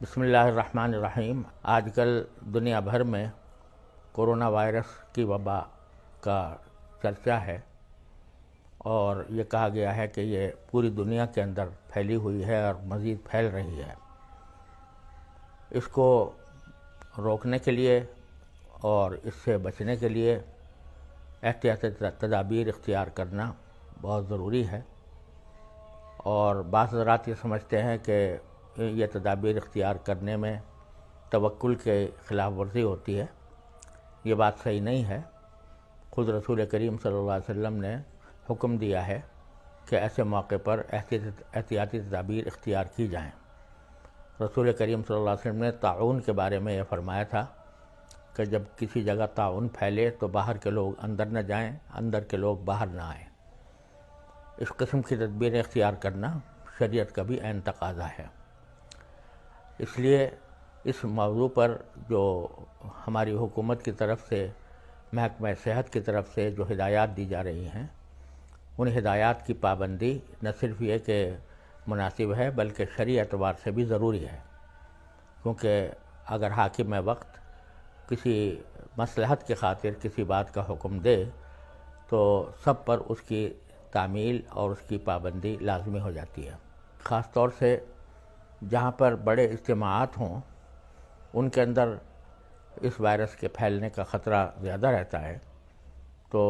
بسم اللہ الرحمن الرحیم۔ آج کل دنیا بھر میں کورونا وائرس کی وبا کا چرچا ہے اور یہ کہا گیا ہے کہ یہ پوری دنیا کے اندر پھیلی ہوئی ہے اور مزید پھیل رہی ہے۔ اس کو روکنے کے لیے اور اس سے بچنے کے لیے احتیاطی تدابیر اختیار کرنا بہت ضروری ہے، اور بعض حضرات یہ سمجھتے ہیں کہ یہ تدابیر اختیار کرنے میں توکل کے خلاف ورزی ہوتی ہے۔ یہ بات صحیح نہیں ہے۔ خود رسول کریم صلی اللہ علیہ وسلم نے حکم دیا ہے کہ ایسے موقع پر احتیاطی تدابیر اختیار کی جائیں۔ رسول کریم صلی اللہ علیہ وسلم نے طاعون کے بارے میں یہ فرمایا تھا کہ جب کسی جگہ طاعون پھیلے تو باہر کے لوگ اندر نہ جائیں، اندر کے لوگ باہر نہ آئیں۔ اس قسم کی تدبیریں اختیار کرنا شریعت کا بھی عین تقاضا ہے۔ اس لیے اس موضوع پر جو ہماری حکومت کی طرف سے، محکمہ صحت کی طرف سے جو ہدایات دی جا رہی ہیں، ان ہدایات کی پابندی نہ صرف یہ کہ مناسب ہے بلکہ شرعی اعتبار سے بھی ضروری ہے، کیونکہ اگر حاکم وقت کسی مصلحت کی خاطر کسی بات کا حکم دے تو سب پر اس کی تعمیل اور اس کی پابندی لازمی ہو جاتی ہے۔ خاص طور سے جہاں پر بڑے اجتماعات ہوں ان کے اندر اس وائرس کے پھیلنے کا خطرہ زیادہ رہتا ہے، تو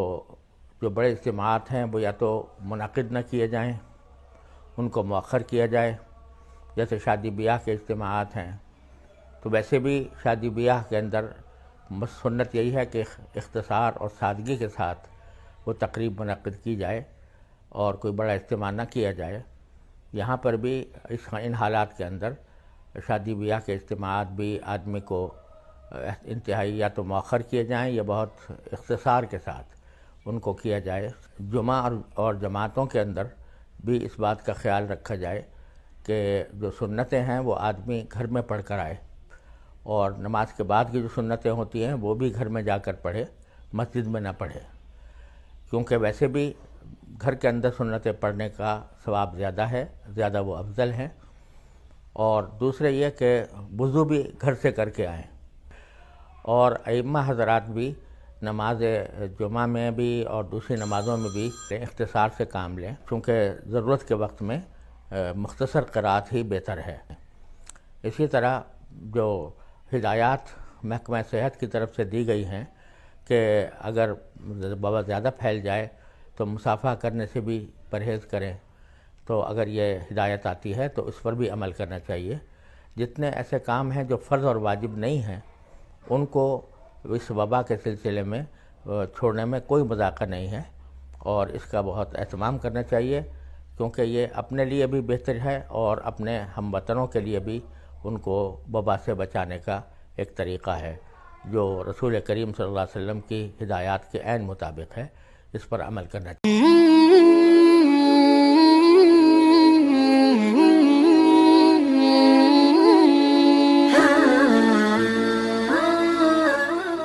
جو بڑے اجتماعات ہیں وہ یا تو منعقد نہ کیے جائیں، ان کو مؤخر کیا جائے۔ جیسے شادی بیاہ کے اجتماعات ہیں، تو ویسے بھی شادی بیاہ کے اندر سنت یہی ہے کہ اختصار اور سادگی کے ساتھ وہ تقریب منعقد کی جائے اور کوئی بڑا اجتماع نہ کیا جائے۔ یہاں پر بھی ان حالات کے اندر شادی بیاہ کے اجتماعات بھی آدمی کو انتہائی یا تو مؤخر کیے جائیں یا بہت اختصار کے ساتھ ان کو کیا جائے۔ جمعہ اور جماعتوں کے اندر بھی اس بات کا خیال رکھا جائے کہ جو سنتیں ہیں وہ آدمی گھر میں پڑھ کر آئے، اور نماز کے بعد کی جو سنتیں ہوتی ہیں وہ بھی گھر میں جا کر پڑھے، مسجد میں نہ پڑھے، کیونکہ ویسے بھی گھر کے اندر سنتیں پڑھنے کا ثواب زیادہ ہے، زیادہ وہ افضل ہیں۔ اور دوسرے یہ کہ وضو بھی گھر سے کر کے آئیں، اور ائمہ حضرات بھی نماز جمعہ میں بھی اور دوسری نمازوں میں بھی اختصار سے کام لیں، چونکہ ضرورت کے وقت میں مختصر قرأت ہی بہتر ہے۔ اسی طرح جو ہدایات محکمہ صحت کی طرف سے دی گئی ہیں کہ اگر وبا زیادہ پھیل جائے تو مصافحہ کرنے سے بھی پرہیز کریں، تو اگر یہ ہدایت آتی ہے تو اس پر بھی عمل کرنا چاہیے۔ جتنے ایسے کام ہیں جو فرض اور واجب نہیں ہیں ان کو اس وبا کے سلسلے میں چھوڑنے میں کوئی مذاقہ نہیں ہے، اور اس کا بہت اہتمام کرنا چاہیے، کیونکہ یہ اپنے لیے بھی بہتر ہے اور اپنے ہم وطنوں کے لیے بھی ان کو وبا سے بچانے کا ایک طریقہ ہے جو رسول کریم صلی اللہ علیہ وسلم کی ہدایات کے عین مطابق ہے۔ اس پر عمل کرنا چاہیے۔